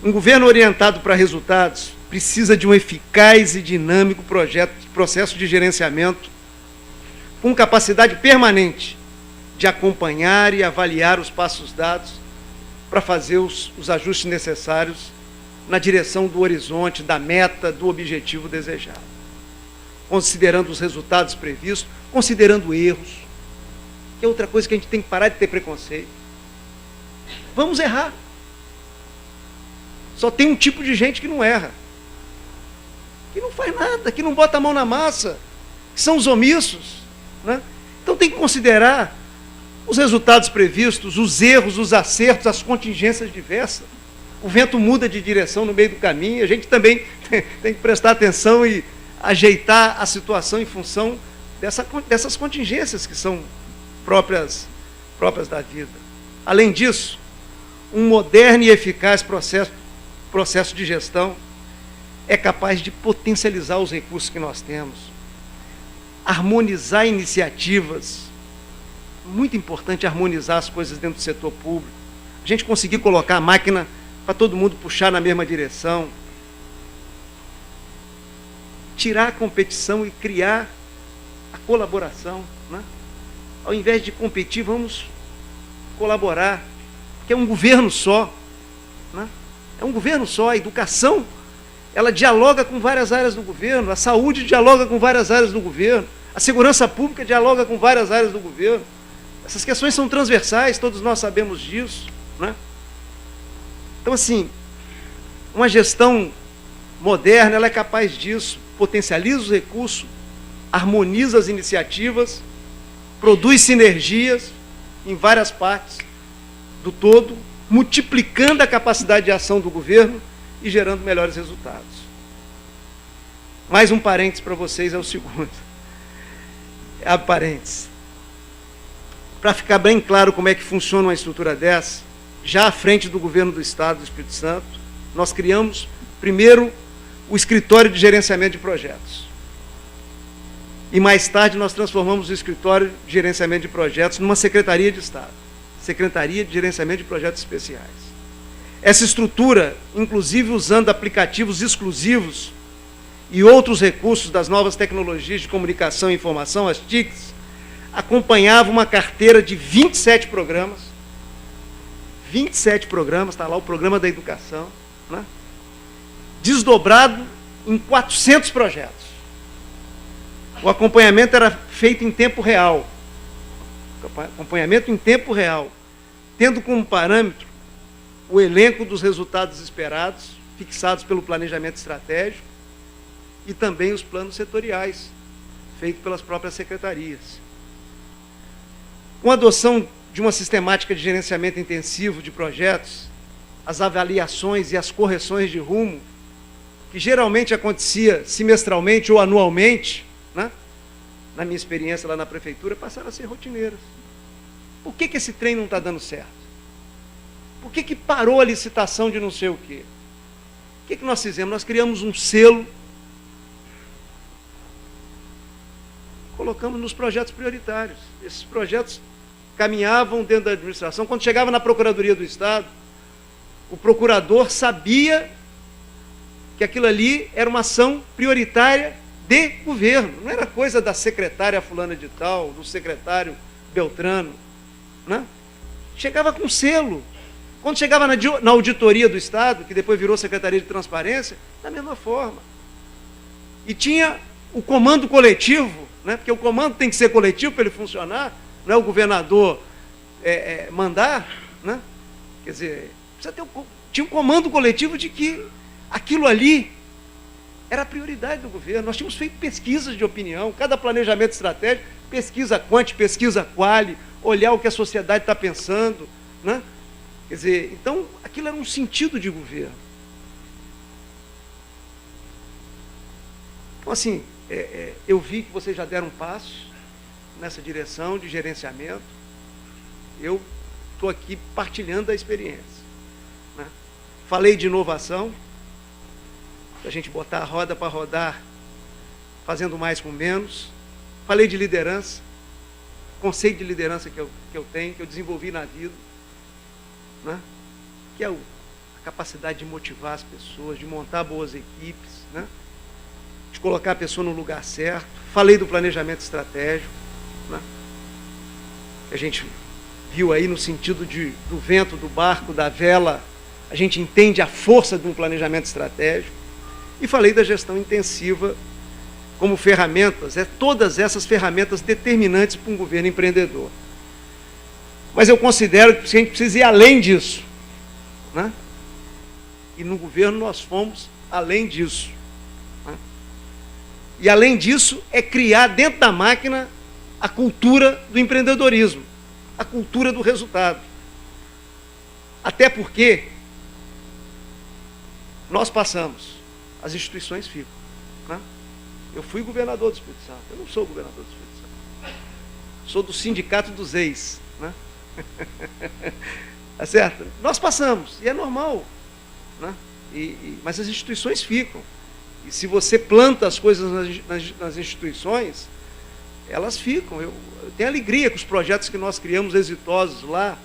Speaker 1: Um governo orientado para resultados precisa de um eficaz e dinâmico processo de gerenciamento com capacidade permanente de acompanhar e avaliar os passos dados para fazer os ajustes necessários na direção do horizonte, da meta, do objetivo desejado. Considerando os resultados previstos, considerando erros, que é outra coisa que a gente tem que parar de ter preconceito. Vamos errar. Só tem um tipo de gente que não erra, que não faz nada, que não bota a mão na massa, que são os omissos, né? Então tem que considerar os resultados previstos, os erros, os acertos, as contingências diversas. O vento muda de direção no meio do caminho, a gente também tem que prestar atenção e ajeitar a situação em função dessas contingências que são próprias da vida. Além disso, um moderno e eficaz processo de gestão é capaz de potencializar os recursos que nós temos, harmonizar iniciativas. Muito importante harmonizar as coisas dentro do setor público, a gente conseguir colocar a máquina para todo mundo puxar na mesma direção, tirar a competição e criar a colaboração, né? Ao invés de competir, vamos colaborar, porque é um governo só, né? É um governo só. A educação, ela dialoga com várias áreas do governo, a saúde dialoga com várias áreas do governo, a segurança pública dialoga com várias áreas do governo. Essas questões são transversais, todos nós sabemos disso, né? Então, assim, uma gestão moderna, ela é capaz disso, potencializa os recursos, harmoniza as iniciativas, produz sinergias em várias partes do todo, multiplicando a capacidade de ação do governo e gerando melhores resultados. Mais um parênteses para vocês, é o segundo. Abre parênteses. Para ficar bem claro como é que funciona uma estrutura dessa, já à frente do governo do Estado do Espírito Santo, nós criamos, primeiro, o Escritório de Gerenciamento de Projetos. E mais tarde nós transformamos o Escritório de Gerenciamento de Projetos numa Secretaria de Estado, Secretaria de Gerenciamento de Projetos Especiais. Essa estrutura, inclusive usando aplicativos exclusivos e outros recursos das novas tecnologias de comunicação e informação, as TICs, acompanhava uma carteira de 27 programas, 27 programas, está lá o Programa da Educação, né? Desdobrado em 400 projetos. O acompanhamento era feito em tempo real, acompanhamento em tempo real, tendo como parâmetro o elenco dos resultados esperados, fixados pelo planejamento estratégico, e também os planos setoriais, feitos pelas próprias secretarias. Com a adoção de uma sistemática de gerenciamento intensivo de projetos, as avaliações e as correções de rumo, que geralmente acontecia semestralmente ou anualmente, né? Na minha experiência lá na prefeitura, passaram a ser rotineiras. Por que esse trem não está dando certo? Por que parou a licitação de não sei o quê? O que nós fizemos? Nós criamos um selo, colocamos nos projetos prioritários. Esses projetos caminhavam dentro da administração. Quando chegava na Procuradoria do Estado, o procurador sabia que aquilo ali era uma ação prioritária de governo, não era coisa da secretária fulana de tal, do secretário Beltrano, né? Chegava com selo. Quando chegava na auditoria do Estado, que depois virou Secretaria de Transparência, da mesma forma. E tinha o comando coletivo, né? Porque o comando tem que ser coletivo para ele funcionar, não é o governador mandar, né? Quer dizer, tinha um comando coletivo de que aquilo ali era a prioridade do governo. Nós tínhamos feito pesquisas de opinião, cada planejamento estratégico, pesquisa quanti, pesquisa quali, olhar o que a sociedade está pensando, né? Quer dizer, então, aquilo era um sentido de governo. Então, assim, eu vi que vocês já deram passos nessa direção de gerenciamento. Eu estou aqui partilhando a experiência, né? Falei de inovação, a gente botar a roda para rodar, fazendo mais com menos. Falei de liderança, conceito de liderança que eu tenho, que eu desenvolvi na vida, né? Que é a capacidade de motivar as pessoas, de montar boas equipes, né? De colocar a pessoa no lugar certo. Falei do planejamento estratégico, né? Que a gente viu aí no sentido do vento, do barco, da vela, a gente entende a força de um planejamento estratégico. E falei da gestão intensiva como ferramentas, todas essas ferramentas determinantes para um governo empreendedor. Mas eu considero que a gente precisa ir além disso, né? E no governo nós fomos além disso, né? E além disso é criar dentro da máquina a cultura do empreendedorismo, a cultura do resultado. Até porque nós passamos, as instituições ficam, né? Eu fui governador do Espírito Santo, eu não sou governador do Espírito Santo, sou do sindicato dos ex, né? Tá certo? Nós passamos, e é normal, né? Mas as instituições ficam. E se você planta as coisas nas instituições, elas ficam. Eu tenho alegria com os projetos que nós criamos exitosos lá.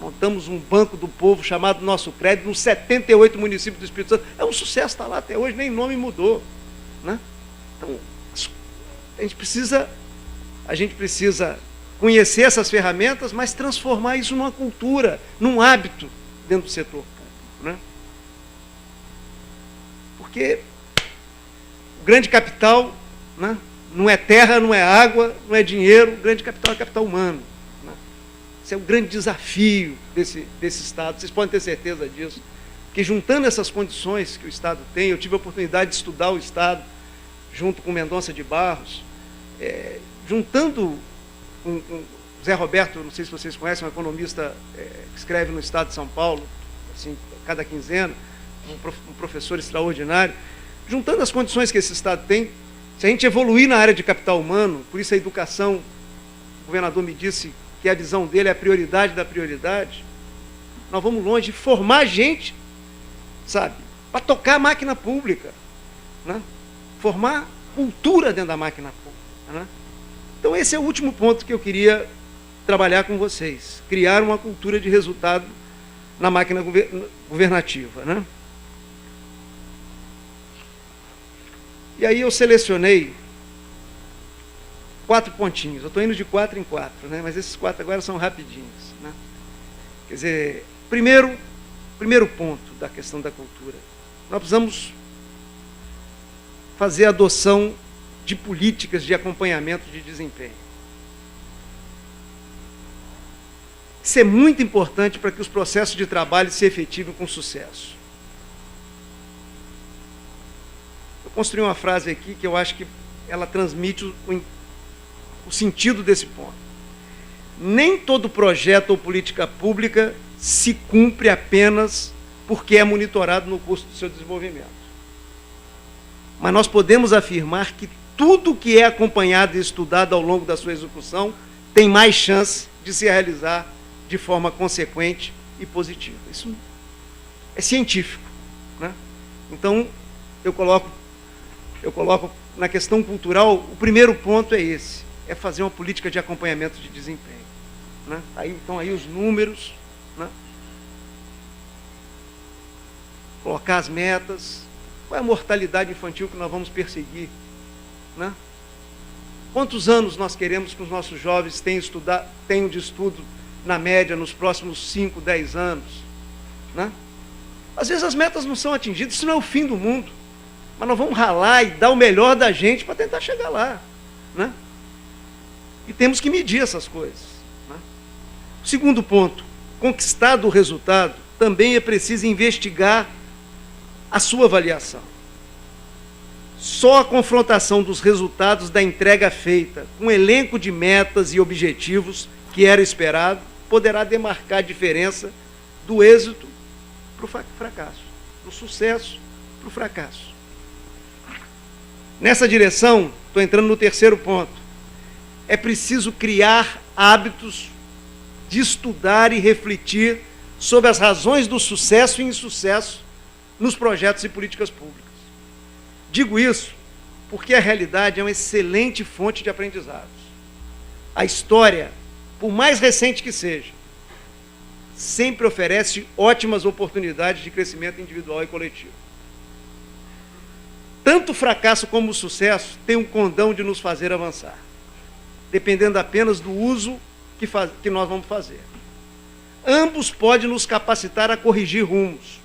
Speaker 1: Montamos um banco do povo chamado Nosso Crédito, nos 78 municípios do Espírito Santo. É um sucesso, está lá até hoje, nem nome mudou, né? Então, a gente precisa conhecer essas ferramentas, mas transformar isso numa cultura, num hábito dentro do setor público, né? Porque o grande capital, né, não é terra, não é água, não é dinheiro, o grande capital é capital humano, né? Esse é o grande desafio desse Estado, vocês podem ter certeza disso, porque juntando essas condições que o Estado tem, eu tive a oportunidade de estudar o Estado, junto com Mendonça de Barros, juntando com Zé Roberto, não sei se vocês conhecem, um economista que escreve no Estado de São Paulo, assim, cada quinzena, um professor extraordinário, juntando as condições que esse Estado tem, se a gente evoluir na área de capital humano, por isso a educação, o governador me disse que a visão dele é a prioridade da prioridade, nós vamos longe de formar gente, sabe, para tocar a máquina pública, né? Formar cultura dentro da máquina pública, né? Então esse é o último ponto que eu queria trabalhar com vocês, criar uma cultura de resultado na máquina governativa, né? E aí eu selecionei 4 pontinhos, eu estou indo de 4 em 4, né? Mas esses 4 agora são rapidinhos, né? Quer dizer, primeiro ponto da questão da cultura, nós precisamos fazer a adoção de políticas de acompanhamento de desempenho. Isso é muito importante para que os processos de trabalho se efetivem com sucesso. Eu construí uma frase aqui que eu acho que ela transmite o sentido desse ponto. Nem todo projeto ou política pública se cumpre apenas porque é monitorado no curso do seu desenvolvimento. Mas nós podemos afirmar que tudo que é acompanhado e estudado ao longo da sua execução tem mais chance de se realizar de forma consequente e positiva. Isso é científico, né? Então, eu coloco na questão cultural, o primeiro ponto é esse, é fazer uma política de acompanhamento de desempenho, né? Então, aí os números, né? Colocar as metas, qual é a mortalidade infantil que nós vamos perseguir, né? Quantos anos nós queremos que os nossos jovens tenham de estudo, na média, nos próximos 5, 10 anos, né? Às vezes as metas não são atingidas, isso não é o fim do mundo, mas nós vamos ralar e dar o melhor da gente para tentar chegar lá, né? E temos que medir essas coisas, né? Segundo ponto, conquistado o resultado, também é preciso investigar a sua avaliação. Só a confrontação dos resultados da entrega feita, com um elenco de metas e objetivos que era esperado, poderá demarcar a diferença do êxito para o fracasso, do sucesso para o fracasso. Nessa direção, estou entrando no terceiro ponto, é preciso criar hábitos de estudar e refletir sobre as razões do sucesso e insucesso nos projetos e políticas públicas. Digo isso porque a realidade é uma excelente fonte de aprendizados. A história, por mais recente que seja, sempre oferece ótimas oportunidades de crescimento individual e coletivo. Tanto o fracasso como o sucesso têm um condão de nos fazer avançar, dependendo apenas do uso que nós vamos fazer. Ambos podem nos capacitar a corrigir rumos,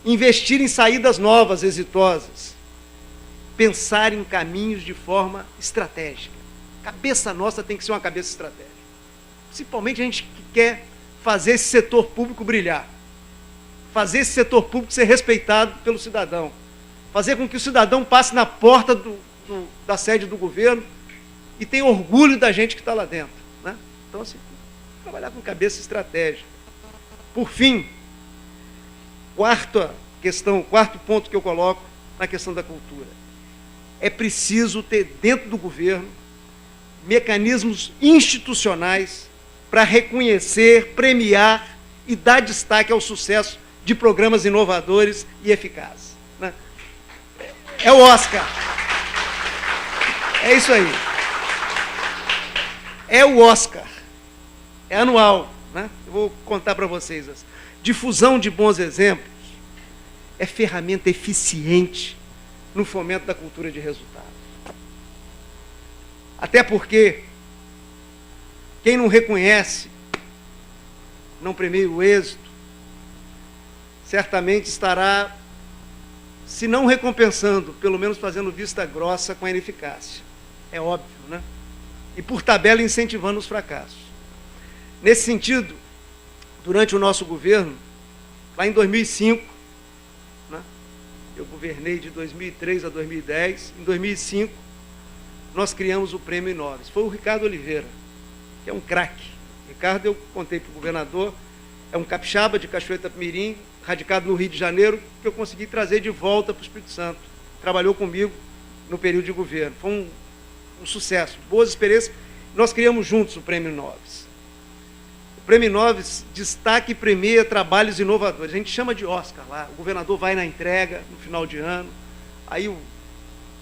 Speaker 1: investir em saídas novas, exitosas, pensar em caminhos de forma estratégica. Cabeça nossa tem que ser uma cabeça estratégica. Principalmente a gente que quer fazer esse setor público brilhar, fazer esse setor público ser respeitado pelo cidadão, fazer com que o cidadão passe na porta da sede do governo e tenha orgulho da gente que está lá dentro, né? Então, assim, trabalhar com cabeça estratégica. Por fim, quarto ponto que eu coloco na questão da cultura. É preciso ter dentro do governo mecanismos institucionais para reconhecer, premiar e dar destaque ao sucesso de programas inovadores e eficazes, né? É o Oscar. É isso aí. É o Oscar. É anual, né? Eu vou contar para vocês. Difusão de bons exemplos é ferramenta eficiente no fomento da cultura de resultado. Até porque quem não reconhece, não premia o êxito, certamente estará, se não recompensando, pelo menos fazendo vista grossa com a ineficácia. É óbvio, né? E por tabela incentivando os fracassos. Nesse sentido, durante o nosso governo, lá em 2005, né, eu governei de 2003 a 2010, em 2005, nós criamos o Prêmio Inoves. Foi o Ricardo Oliveira, que é um craque. Ricardo, eu contei para o governador, é um capixaba de Cachoeira Itapemirim, radicado no Rio de Janeiro, que eu consegui trazer de volta para o Espírito Santo. Trabalhou comigo no período de governo. Foi um sucesso, boas experiências. Nós criamos juntos o Prêmio Inoves. O Prêmio Inoves destaca e premia trabalhos inovadores. A gente chama de Oscar lá. O governador vai na entrega, no final de ano. Aí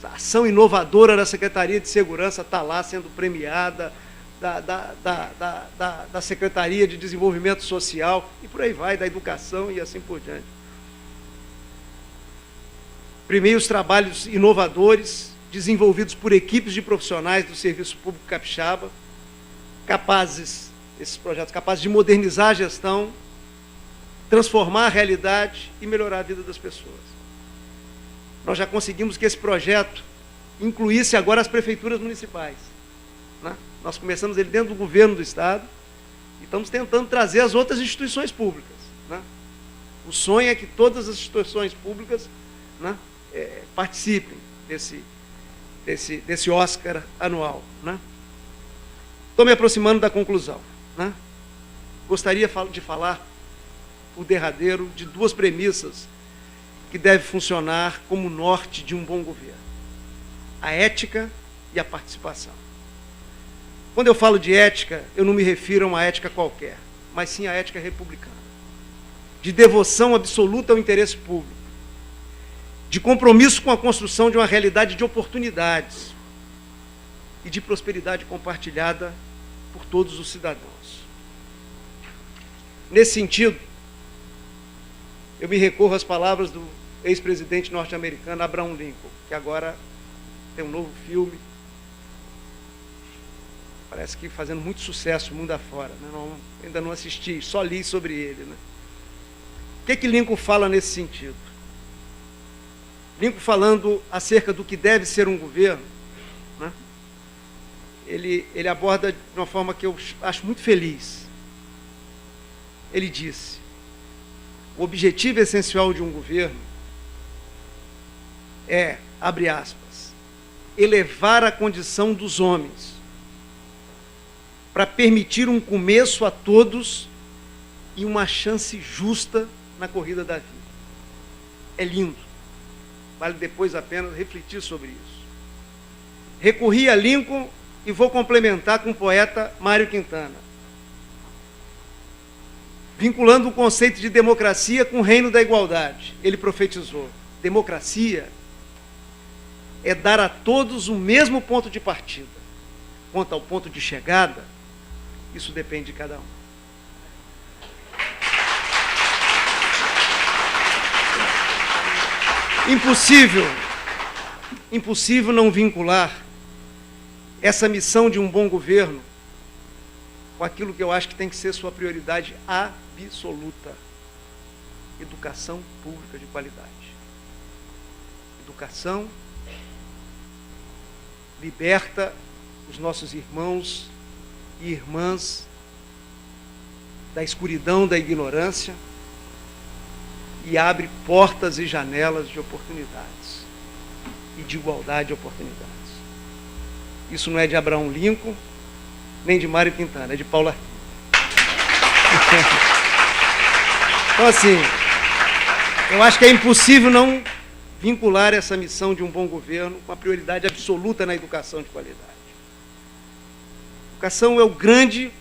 Speaker 1: a ação inovadora da Secretaria de Segurança está lá sendo premiada, da Secretaria de Desenvolvimento Social, e por aí vai, da educação e assim por diante. Premia os trabalhos inovadores, desenvolvidos por equipes de profissionais do Serviço Público Capixaba, esses projetos capazes de modernizar a gestão, transformar a realidade e melhorar a vida das pessoas. Nós já conseguimos que esse projeto incluísse agora as prefeituras municipais, né? Nós começamos ele dentro do governo do Estado e estamos tentando trazer as outras instituições públicas, né? O sonho é que todas as instituições públicas, né, participem desse Oscar anual, né? Estou me aproximando da conclusão, né? Gostaria de falar, por derradeiro, de duas premissas que devem funcionar como norte de um bom governo: a ética e a participação. Quando eu falo de ética, eu não me refiro a uma ética qualquer, mas sim a ética republicana, de devoção absoluta ao interesse público, de compromisso com a construção de uma realidade de oportunidades e de prosperidade compartilhada por todos os cidadãos. Nesse sentido, eu me recorro às palavras do ex-presidente norte-americano Abraham Lincoln, que agora tem um novo filme, parece que fazendo muito sucesso mundo afora, né? Ainda não assisti, só li sobre ele, né? O que Lincoln fala nesse sentido? Lincoln, falando acerca do que deve ser um governo, né, ele aborda de uma forma que eu acho muito feliz. Ele disse: o objetivo essencial de um governo é, abre aspas, elevar a condição dos homens para permitir um começo a todos e uma chance justa na corrida da vida. É lindo. Vale depois apenas refletir sobre isso. Recorri a Lincoln e vou complementar com o poeta Mário Quintana, vinculando o conceito de democracia com o reino da igualdade. Ele profetizou: democracia é dar a todos o mesmo ponto de partida. Quanto ao ponto de chegada, isso depende de cada um. Impossível não vincular essa missão de um bom governo com aquilo que eu acho que tem que ser sua prioridade absoluta: educação pública de qualidade. Educação liberta os nossos irmãos e irmãs da escuridão, da ignorância, e abre portas e janelas de oportunidades e de igualdade de oportunidades. Isso não é de Abraão Lincoln, nem de Mário Quintana, é de Paulo Arthur. Então, assim, eu acho que é impossível não vincular essa missão de um bom governo com a prioridade absoluta na educação de qualidade. A educação é o grande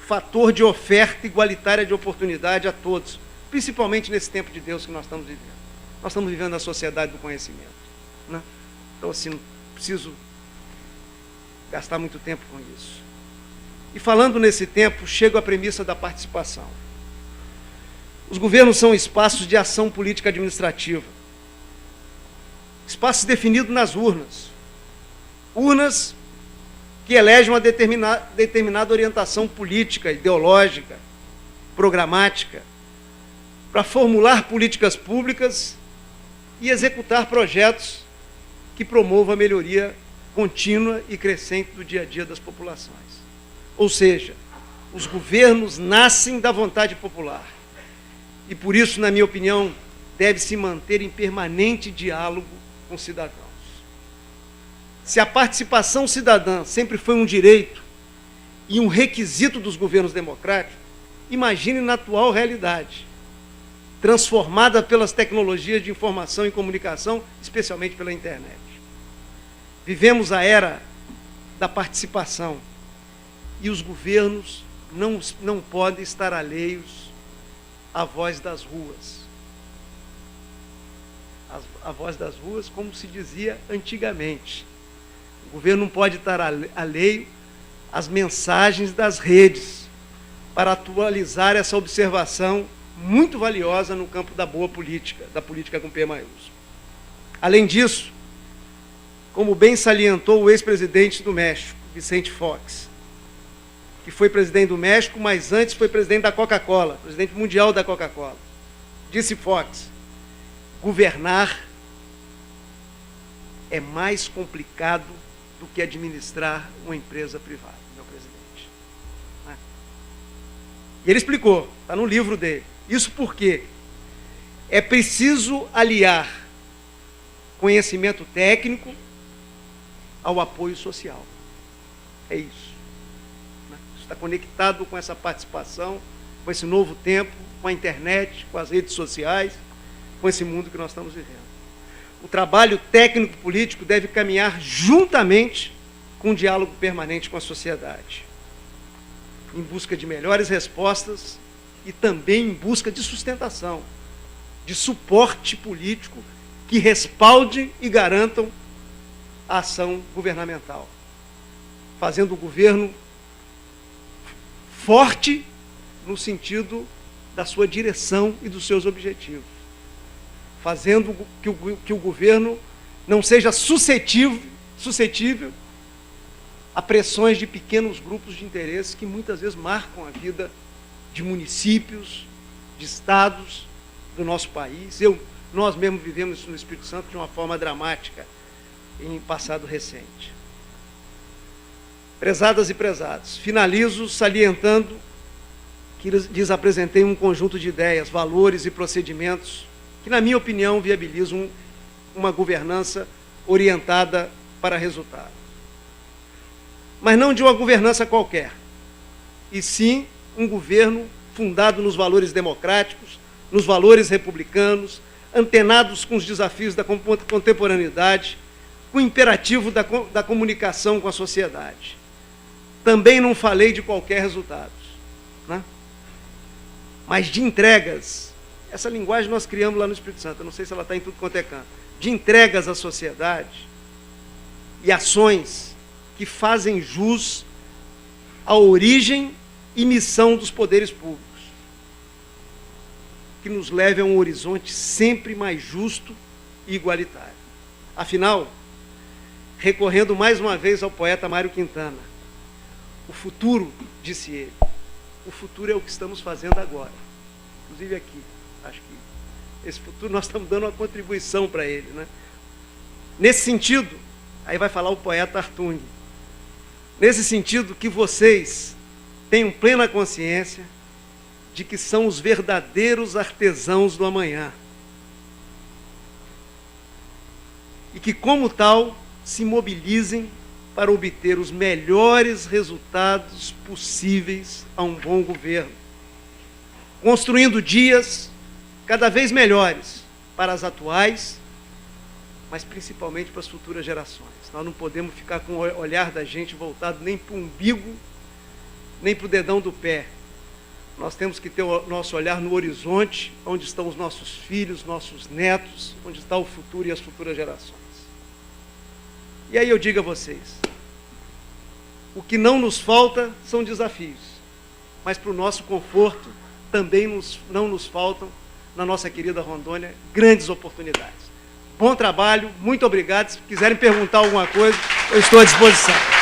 Speaker 1: fator de oferta igualitária de oportunidade a todos, principalmente nesse tempo de Deus que nós estamos vivendo. Nós estamos vivendo a sociedade do conhecimento, né? Então, assim, não preciso gastar muito tempo com isso. E falando nesse tempo, chego à premissa da participação. Os governos são espaços de ação política administrativa, espaços definidos nas urnas. Urnas que elegem uma determinada orientação política, ideológica, programática, para formular políticas públicas e executar projetos que promovam a melhoria contínua e crescente do dia a dia das populações. Ou seja, os governos nascem da vontade popular e, por isso, na minha opinião, deve se manter em permanente diálogo com os cidadãos. Se a participação cidadã sempre foi um direito e um requisito dos governos democráticos, imagine na atual realidade, transformada pelas tecnologias de informação e comunicação, especialmente pela internet. Vivemos a era da participação e os governos não podem estar alheios à voz das ruas. A voz das ruas, como se dizia antigamente. O governo não pode estar alheio às mensagens das redes para atualizar essa observação muito valiosa no campo da boa política, da política com P maiúsculo. Além disso, como bem salientou o ex-presidente do México, Vicente Fox, que foi presidente do México, mas antes foi presidente da Coca-Cola, presidente mundial da Coca-Cola. Disse Fox: governar é mais complicado do que administrar uma empresa privada, meu presidente. E ele explicou, está no livro dele. Isso porque é preciso aliar conhecimento técnico ao apoio social. É isso. Isso está conectado com essa participação, com esse novo tempo, com a internet, com as redes sociais, com esse mundo que nós estamos vivendo. O trabalho técnico-político deve caminhar juntamente com um diálogo permanente com a sociedade, em busca de melhores respostas e também em busca de sustentação, de suporte político que respaldem e garantam a ação governamental, fazendo o governo forte no sentido da sua direção e dos seus objetivos, fazendo que o governo não seja suscetível a pressões de pequenos grupos de interesse que muitas vezes marcam a vida de municípios, de estados do nosso país. Nós mesmos vivemos isso no Espírito Santo de uma forma dramática em passado recente. Prezadas e prezados, finalizo salientando que lhes apresentei um conjunto de ideias, valores e procedimentos que, na minha opinião, viabilizam uma governança orientada para resultado. Mas não de uma governança qualquer, e sim um governo fundado nos valores democráticos, nos valores republicanos, antenados com os desafios da contemporaneidade, com o imperativo da comunicação com a sociedade. Também não falei de qualquer resultado, né? Mas de entregas. Essa linguagem nós criamos lá no Espírito Santo, eu não sei se ela está em tudo quanto é canto. De entregas à sociedade e ações que fazem jus à origem e missão dos poderes públicos, que nos leve a um horizonte sempre mais justo e igualitário. Afinal, recorrendo mais uma vez ao poeta Mário Quintana, O futuro, disse ele, o futuro é o que estamos fazendo agora. Inclusive aqui, acho que esse futuro nós estamos dando uma contribuição para ele, né? Nesse sentido, aí vai falar o poeta Artung, nesse sentido que vocês tenham plena consciência de que são os verdadeiros artesãos do amanhã. E que, como tal, se mobilizem para obter os melhores resultados possíveis a um bom governo, construindo dias cada vez melhores para as atuais, mas principalmente para as futuras gerações. Nós não podemos ficar com o olhar da gente voltado nem para o umbigo, nem para o dedão do pé. Nós temos que ter o nosso olhar no horizonte, onde estão os nossos filhos, nossos netos, onde está o futuro e as futuras gerações. E aí eu digo a vocês, o que não nos falta são desafios, mas para o nosso conforto também não nos faltam, na nossa querida Rondônia, grandes oportunidades. Bom trabalho, muito obrigado. Se quiserem perguntar alguma coisa, eu estou à disposição.